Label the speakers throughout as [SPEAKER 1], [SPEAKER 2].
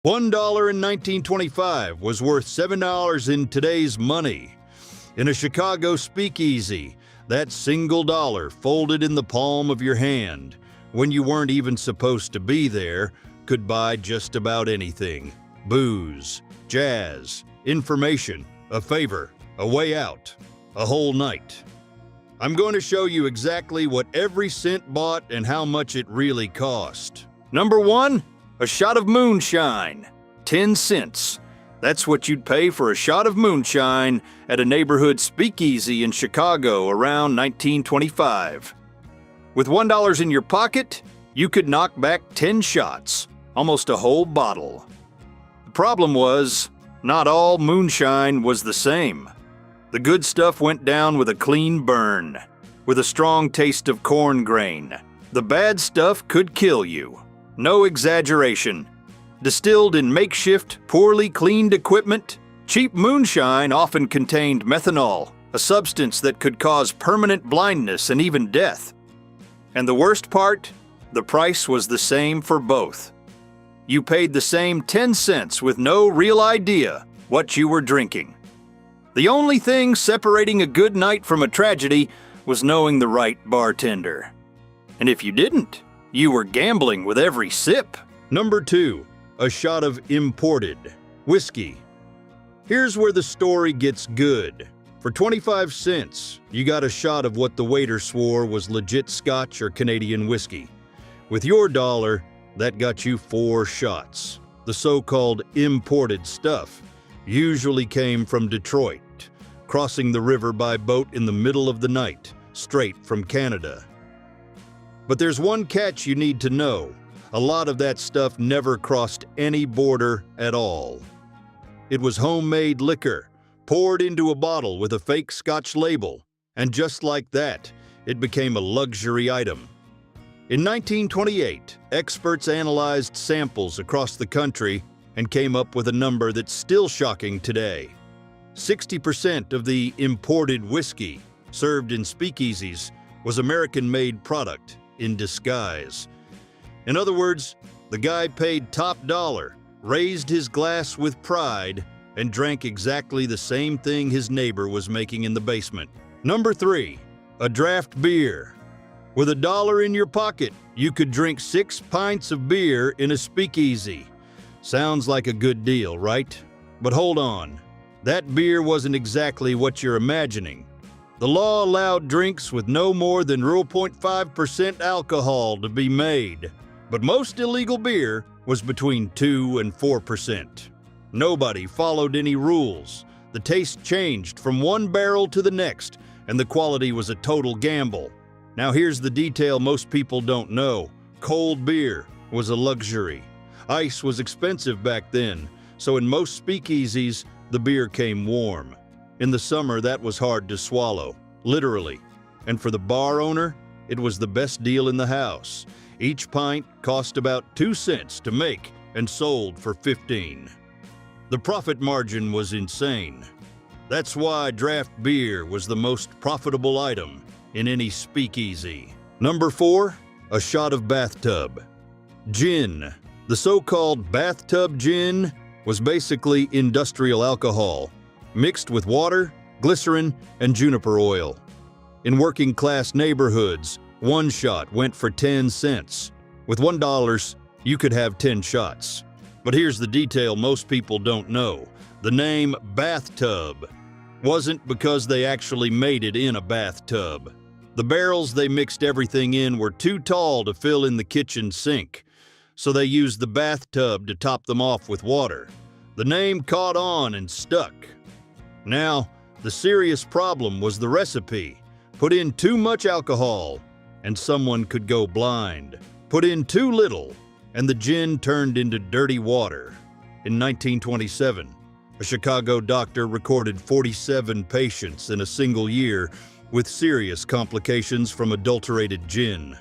[SPEAKER 1] $1 in 1925 was worth $7 in today's money. In a Chicago speakeasy, that single dollar folded in the palm of your hand, when you weren't even supposed to be there, could buy just about anything. Booze, jazz, information, a favor, a way out, a whole night. I'm going to show you exactly what every cent bought and how much it really cost. Number 1, a shot of moonshine, 10 cents. That's what you'd pay for a shot of moonshine at a neighborhood speakeasy in Chicago around 1925. With $1 in your pocket, you could knock back 10 shots, almost a whole bottle. The problem was, not all moonshine was the same. The good stuff went down with a clean burn, with a strong taste of corn grain. The bad stuff could kill you. No exaggeration. Distilled in makeshift, poorly cleaned equipment, cheap moonshine often contained methanol, a substance that could cause permanent blindness and even death. And the worst part? The price was the same for both. You paid the same 10 cents with no real idea what you were drinking. The only thing separating a good night from a tragedy was knowing the right bartender. And if you didn't, you were gambling with every sip. Number 2, a shot of imported whiskey. Here's where the story gets good. For 25 cents, you got a shot of what the waiter swore was legit Scotch or Canadian whiskey. With your dollar, that got you 4 shots. The so-called imported stuff usually came from Detroit, crossing the river by boat in the middle of the night, straight from Canada. But there's one catch you need to know. A lot of that stuff never crossed any border at all. It was homemade liquor, poured into a bottle with a fake Scotch label, and just like that, it became a luxury item. In 1928, experts analyzed samples across the country and came up with a number that's still shocking today. 60% of the imported whiskey served in speakeasies was American-made product in disguise. In other words, the guy paid top dollar, raised his glass with pride, and drank exactly the same thing his neighbor was making in the basement. Number 3, a draft beer. With $1 in your pocket, you could drink 6 pints of beer in a speakeasy. Sounds like a good deal, right? But hold on. That beer wasn't exactly what you're imagining. The law allowed drinks with no more than 0.5% alcohol to be made, but most illegal beer was between 2 and 4%. Nobody followed any rules. The taste changed from one barrel to the next, and the quality was a total gamble. Now here's the detail most people don't know. Cold beer was a luxury. Ice was expensive back then, so in most speakeasies, the beer came warm. In the summer, that was hard to swallow, literally. And for the bar owner, it was the best deal in the house. Each pint cost about 2 cents to make and sold for 15. The profit margin was insane. That's why draft beer was the most profitable item in any speakeasy. Number 4, a shot of bathtub. Gin. The so-called bathtub gin was basically industrial alcohol, mixed with water, glycerin, and juniper oil. In working-class neighborhoods, one shot went for 10 cents. With $1, you could have 10 shots. But here's the detail most people don't know. The name bathtub wasn't because they actually made it in a bathtub. The barrels they mixed everything in were too tall to fill in the kitchen sink, so they used the bathtub to top them off with water. The name caught on and stuck. Now, the serious problem was the recipe. Put in too much alcohol, and someone could go blind. Put in too little, and the gin turned into dirty water. In 1927, a Chicago doctor recorded 47 patients in a single year with serious complications from adulterated gin.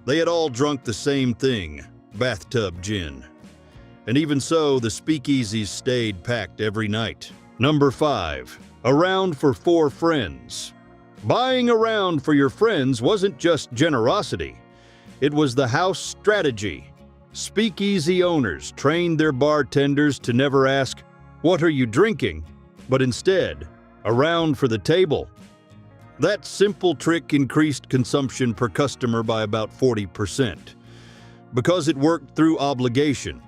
[SPEAKER 1] They had all drunk the same thing, bathtub gin. And even so, the speakeasies stayed packed every night. Number 5, a round for 4 friends. Buying a round for your friends wasn't just generosity. It was the house strategy. Speakeasy owners trained their bartenders to never ask, "What are you drinking?" but instead, "A round for the table." That simple trick increased consumption per customer by about 40%. Because it worked through obligation.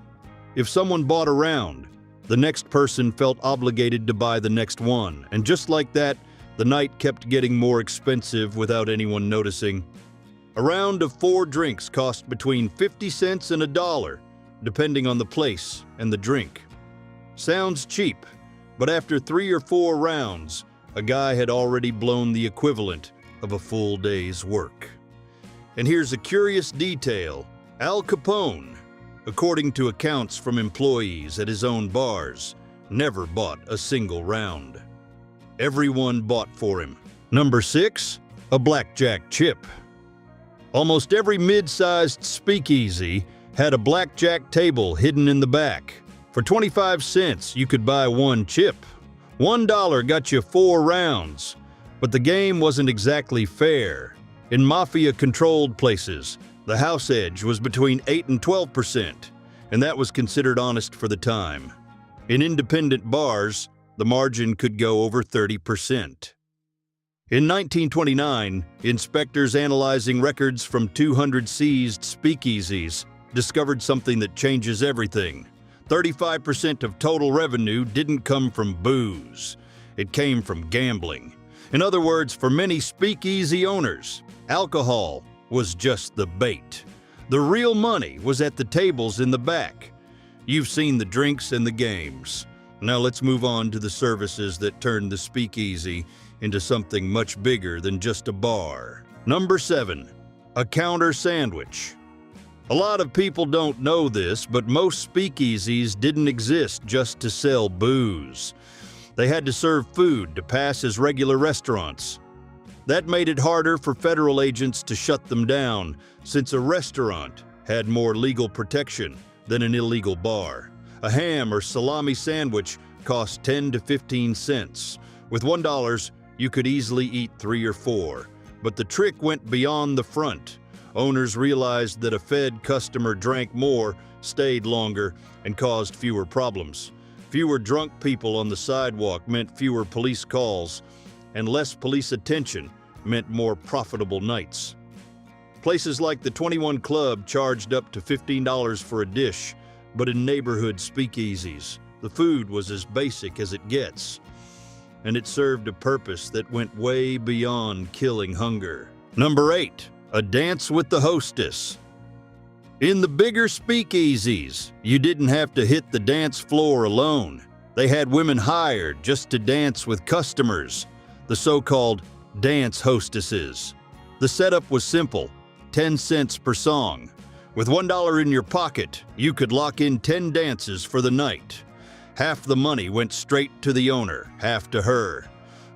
[SPEAKER 1] If someone bought a round, the next person felt obligated to buy the next one, and just like that, the night kept getting more expensive without anyone noticing. A round of 4 drinks cost between 50 cents and $1, depending on the place and the drink. Sounds cheap, but after 3 or 4 rounds, a guy had already blown the equivalent of a full day's work. And here's a curious detail. Al Capone, according to accounts from employees at his own bars, never bought a single round. Everyone bought for him. Number 6, a blackjack chip. Almost every mid-sized speakeasy had a blackjack table hidden in the back. For 25 cents, you could buy 1 chip. $1 got you 4 rounds. But the game wasn't exactly fair. In mafia-controlled places, the house edge was between 8 and 12%, and that was considered honest for the time. In independent bars, the margin could go over 30%. In 1929, inspectors analyzing records from 200 seized speakeasies discovered something that changes everything. 35% of total revenue didn't come from booze. It came from gambling. In other words, for many speakeasy owners, alcohol was just the bait. The real money was at the tables in the back. You've seen the drinks and the games. Now let's move on to the services that turned the speakeasy into something much bigger than just a bar. Number 7, a counter sandwich. A lot of people don't know this, but most speakeasies didn't exist just to sell booze. They had to serve food to pass as regular restaurants. That made it harder for federal agents to shut them down, since a restaurant had more legal protection than an illegal bar. A ham or salami sandwich cost 10 to 15 cents. With $1, you could easily eat 3 or 4. But the trick went beyond the front. Owners realized that a fed customer drank more, stayed longer, and caused fewer problems. Fewer drunk people on the sidewalk meant fewer police calls, and less police attention meant more profitable nights. Places like the 21 Club charged up to $15 for a dish, but in neighborhood speakeasies, the food was as basic as it gets, and it served a purpose that went way beyond killing hunger. Number 8, a dance with the hostess. In the bigger speakeasies, you didn't have to hit the dance floor alone. They had women hired just to dance with customers, the so-called dance hostesses. The setup was simple, 10 cents per song. With $1 in your pocket, you could lock in 10 dances for the night. Half the money went straight to the owner, half to her.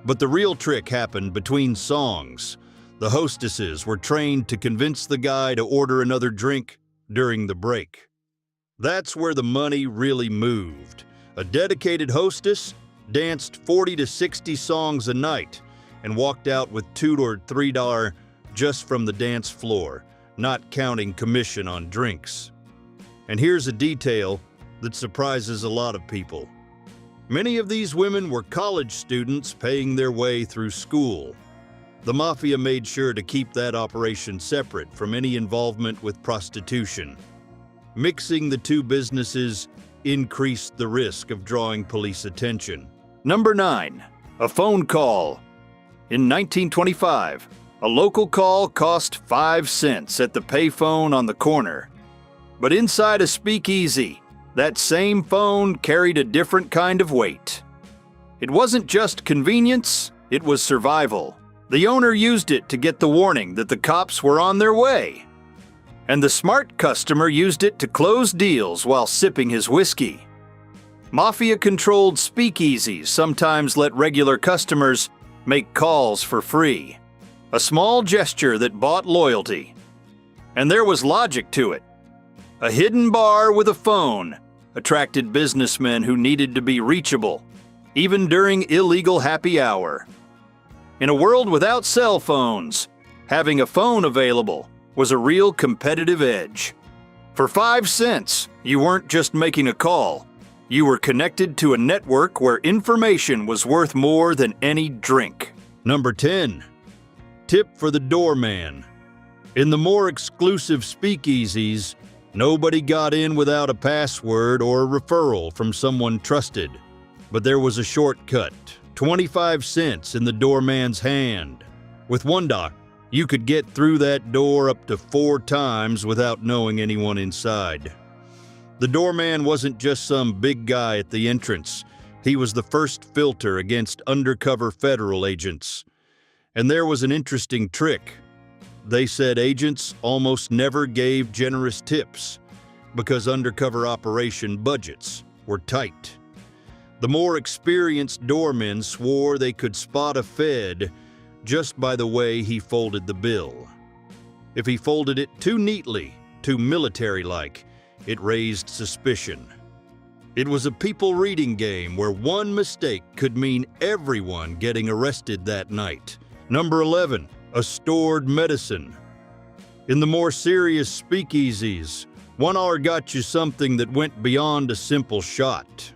[SPEAKER 1] But the real trick happened between songs. The hostesses were trained to convince the guy to order another drink during the break. That's where the money really moved. A dedicated hostess danced 40 to 60 songs a night and walked out with $2 or $3 just from the dance floor, not counting commission on drinks. And here's a detail that surprises a lot of people. Many of these women were college students paying their way through school. The mafia made sure to keep that operation separate from any involvement with prostitution. Mixing the two businesses increased the risk of drawing police attention. Number 9, a phone call. In 1925, a local call cost 5 cents at the payphone on the corner. But inside a speakeasy, that same phone carried a different kind of weight. It wasn't just convenience, it was survival. The owner used it to get the warning that the cops were on their way. And the smart customer used it to close deals while sipping his whiskey. Mafia-controlled speakeasies sometimes let regular customers make calls for free. A small gesture that bought loyalty. And there was logic to it. A hidden bar with a phone attracted businessmen who needed to be reachable, even during illegal happy hour. In a world without cell phones, having a phone available was a real competitive edge. For 5 cents, you weren't just making a call. You were connected to a network where information was worth more than any drink. Number 10. Tip for the doorman. In the more exclusive speakeasies, nobody got in without a password or a referral from someone trusted. But there was a shortcut, 25 cents in the doorman's hand. With $1, you could get through that door up to 4 times without knowing anyone inside. The doorman wasn't just some big guy at the entrance. He was the first filter against undercover federal agents. And there was an interesting trick. They said agents almost never gave generous tips because undercover operation budgets were tight. The more experienced doormen swore they could spot a Fed just by the way he folded the bill. If he folded it too neatly, too military-like, it raised suspicion. It was a people-reading game where one mistake could mean everyone getting arrested that night. Number 11, a stored medicine. In the more serious speakeasies, $1 got you something that went beyond a simple shot.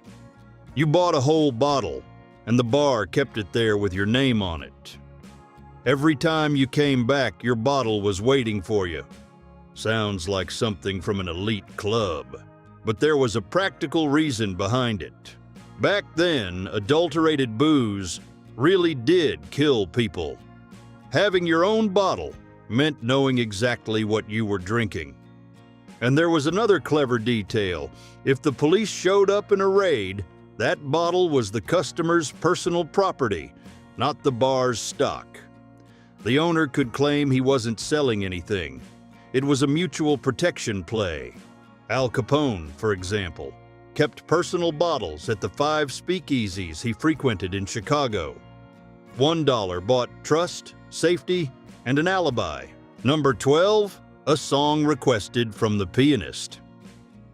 [SPEAKER 1] You bought a whole bottle, and the bar kept it there with your name on it. Every time you came back, your bottle was waiting for you. Sounds like something from an elite club, but there was a practical reason behind it. Back then, adulterated booze really did kill people. Having your own bottle meant knowing exactly what you were drinking. And there was another clever detail. If the police showed up in a raid, that bottle was the customer's personal property, not the bar's stock. The owner could claim he wasn't selling anything. It was a mutual protection play. Al Capone, for example, kept personal bottles at the 5 speakeasies he frequented in Chicago. $1 bought trust, safety, and an alibi. Number 12, a song requested from the pianist.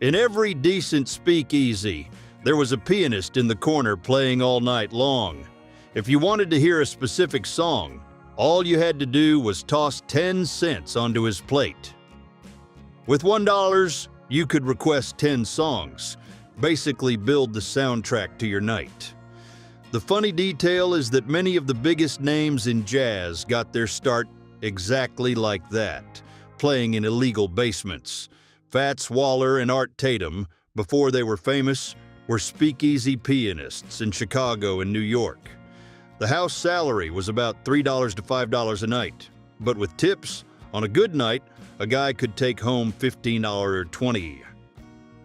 [SPEAKER 1] In every decent speakeasy, there was a pianist in the corner playing all night long. If you wanted to hear a specific song, all you had to do was toss 10 cents onto his plate. With $1, you could request 10 songs, basically build the soundtrack to your night. The funny detail is that many of the biggest names in jazz got their start exactly like that, playing in illegal basements. Fats Waller and Art Tatum, before they were famous, were speakeasy pianists in Chicago and New York. The house salary was about $3 to $5 a night, but with tips, on a good night, a guy could take home $15 or $20.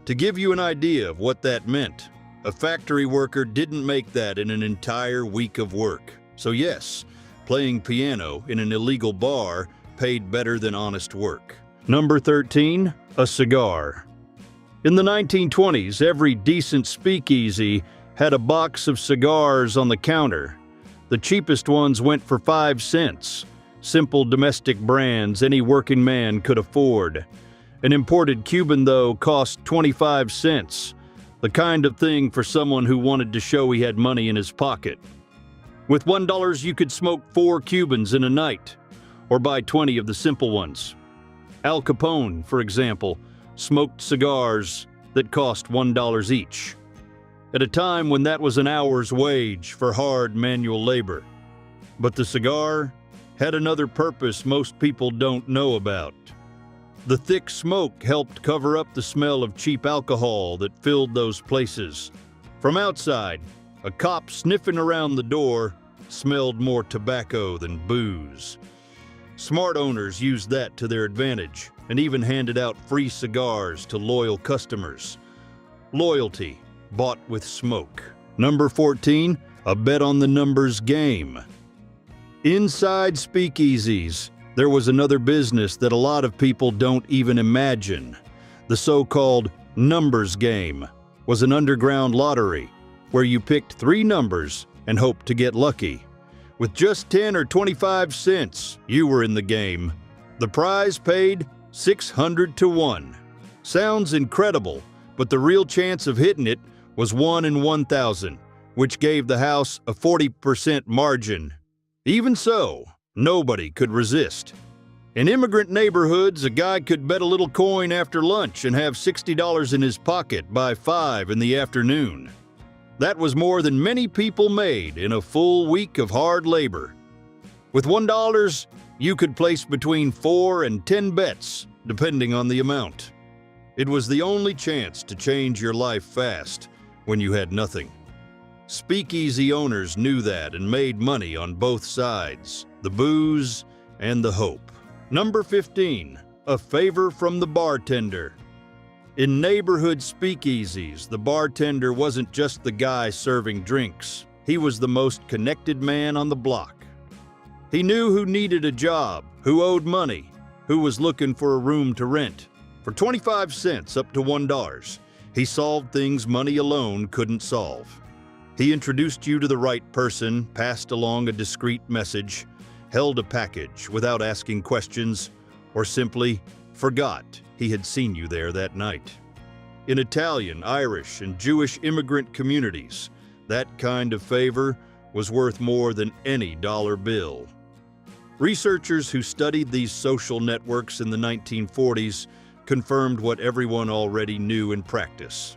[SPEAKER 1] To give you an idea of what that meant, a factory worker didn't make that in an entire week of work. So yes, playing piano in an illegal bar paid better than honest work. Number 13, a cigar. In the 1920s, every decent speakeasy had a box of cigars on the counter. The cheapest ones went for 5 cents. Simple domestic brands any working man could afford. An imported Cuban, though, cost 25 cents. The kind of thing for someone who wanted to show he had money in his pocket. With $1, you could smoke 4 Cubans in a night, or buy 20 of the simple ones. Al Capone, for example, smoked cigars that cost $1 each, at a time when that was an hour's wage for hard manual labor. But the cigar had another purpose most people don't know about. The thick smoke helped cover up the smell of cheap alcohol that filled those places. From outside, a cop sniffing around the door smelled more tobacco than booze. Smart owners used that to their advantage and even handed out free cigars to loyal customers. Loyalty bought with smoke. Number 14, a bet on the numbers game. Inside speakeasies, there was another business that a lot of people don't even imagine. The so-called numbers game was an underground lottery where you picked 3 numbers and hoped to get lucky. With just 10 or 25 cents, you were in the game. The prize paid 600 to 1. Sounds incredible, but the real chance of hitting it was 1 in 1,000, which gave the house a 40% margin. Even so, nobody could resist. In immigrant neighborhoods, a guy could bet a little coin after lunch and have $60 in his pocket by 5 in the afternoon. That was more than many people made in a full week of hard labor. With $1, you could place between 4 and 10 bets, depending on the amount. It was the only chance to change your life fast when you had nothing. Speakeasy owners knew that and made money on both sides, the booze and the hope. Number 15, a favor from the bartender. In neighborhood speakeasies, the bartender wasn't just the guy serving drinks. He was the most connected man on the block. He knew who needed a job, who owed money, who was looking for a room to rent. For 25 cents up to $1, he solved things money alone couldn't solve. He introduced you to the right person, passed along a discreet message, held a package without asking questions, or simply forgot he had seen you there that night. In Italian, Irish, and Jewish immigrant communities, that kind of favor was worth more than any dollar bill. Researchers who studied these social networks in the 1940s confirmed what everyone already knew in practice.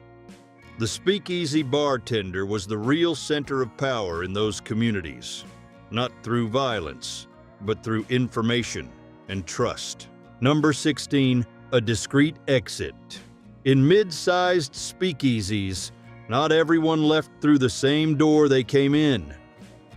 [SPEAKER 1] The speakeasy bartender was the real center of power in those communities, not through violence, but through information and trust. Number 16, a discreet exit. In mid-sized speakeasies, not everyone left through the same door they came in.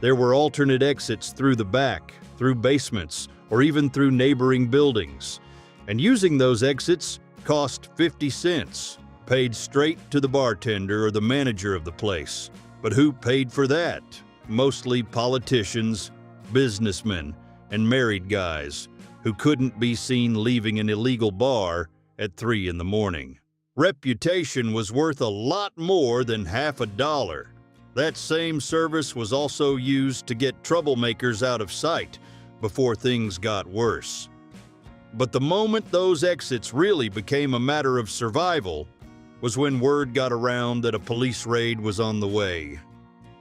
[SPEAKER 1] There were alternate exits through the back, through basements, or even through neighboring buildings. And using those exits cost 50 cents, paid straight to the bartender or the manager of the place. But who paid for that? Mostly politicians, businessmen, and married guys who couldn't be seen leaving an illegal bar at 3 in the morning. Reputation was worth a lot more than half a dollar. That same service was also used to get troublemakers out of sight before things got worse. But the moment those exits really became a matter of survival was when word got around that a police raid was on the way.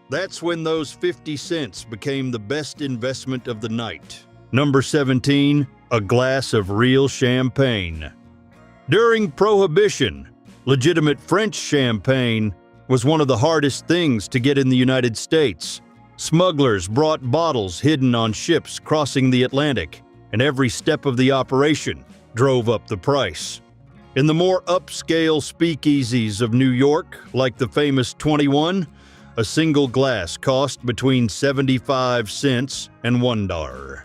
[SPEAKER 1] That's when those 50 cents became the best investment of the night. Number 17, a glass of real champagne. During Prohibition, legitimate French champagne was one of the hardest things to get in the United States. Smugglers brought bottles hidden on ships crossing the Atlantic, and every step of the operation drove up the price. In the more upscale speakeasies of New York, like the famous 21, a single glass cost between 75 cents and $1.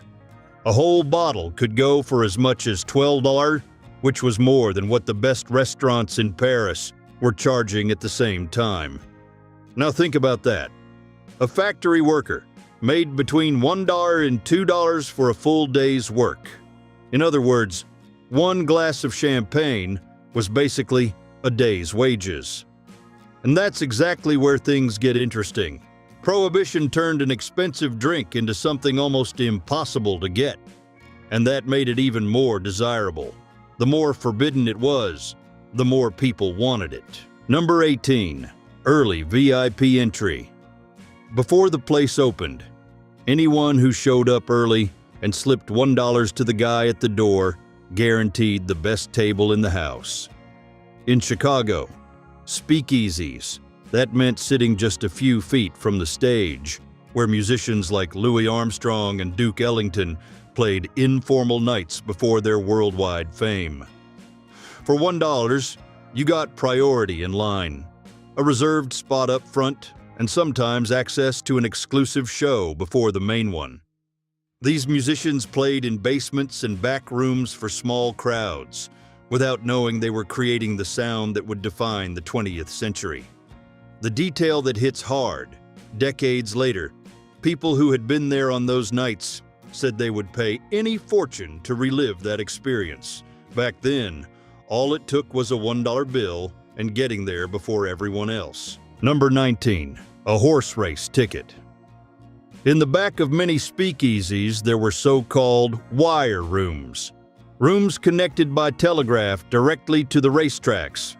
[SPEAKER 1] A whole bottle could go for as much as $12, which was more than what the best restaurants in Paris were charging at the same time. Now think about that. A factory worker made between $1 and $2 for a full day's work. In other words, one glass of champagne was basically a day's wages. And that's exactly where things get interesting. Prohibition turned an expensive drink into something almost impossible to get, and that made it even more desirable. The more forbidden it was, the more people wanted it. Number 18, early VIP entry. Before the place opened, anyone who showed up early and slipped $1 to the guy at the door guaranteed the best table in the house. In Chicago, speakeasies, that meant sitting just a few feet from the stage, where musicians like Louis Armstrong and Duke Ellington played informal nights before their worldwide fame. For $1, you got priority in line, a reserved spot up front, and sometimes access to an exclusive show before the main one. These musicians played in basements and back rooms for small crowds, without knowing they were creating the sound that would define the 20th century. The detail that hits hard, decades later, people who had been there on those nights said they would pay any fortune to relive that experience. Back then, all it took was a $1 bill and getting there before everyone else. Number 19, a horse race ticket. In the back of many speakeasies, there were so-called wire rooms. Rooms connected by telegraph directly to the racetracks.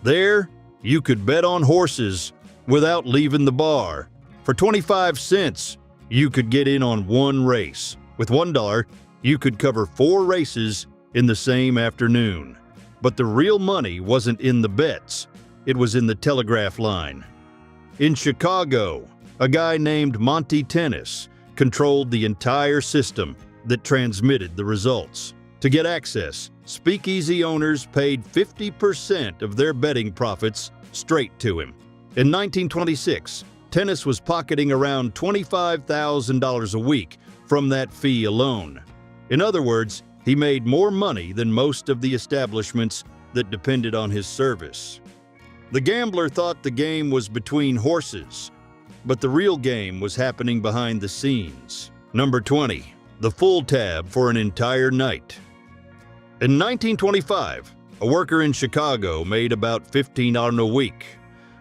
[SPEAKER 1] There, you could bet on horses without leaving the bar. For 25 cents, you could get in on one race. With $1, You could cover 4 races in the same afternoon. But the real money wasn't in the bets, it was in the telegraph line. In Chicago, a guy named Monty Tennis controlled the entire system that transmitted the results. To get access, speakeasy owners paid 50% of their betting profits straight to him. In 1926, Tennis was pocketing around $25,000 a week from that fee alone. In other words, he made more money than most of the establishments that depended on his service. The gambler thought the game was between horses, but the real game was happening behind the scenes. Number 20. The full tab for an entire night. In 1925, a worker in Chicago made about $15 a week.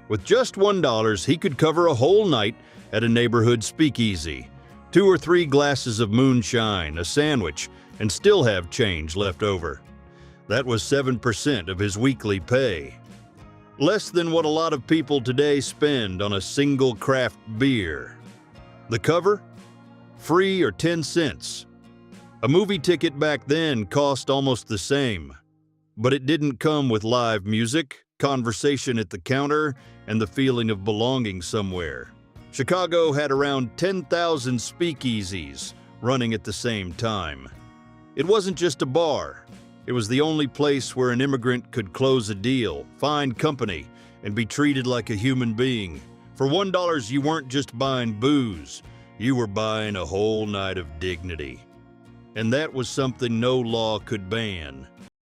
[SPEAKER 1] With just $1, he could cover a whole night at a neighborhood speakeasy, 2 or 3 glasses of moonshine, a sandwich, and still have change left over. That was 7% of his weekly pay. Less than what a lot of people today spend on a single craft beer. The cover? Free or 10 cents. A movie ticket back then cost almost the same, but it didn't come with live music, conversation at the counter, and the feeling of belonging somewhere. Chicago had around 10,000 speakeasies running at the same time. It wasn't just a bar. It was the only place where an immigrant could close a deal, find company, and be treated like a human being. For $1, you weren't just buying booze, you were buying a whole night of dignity. And that was something no law could ban.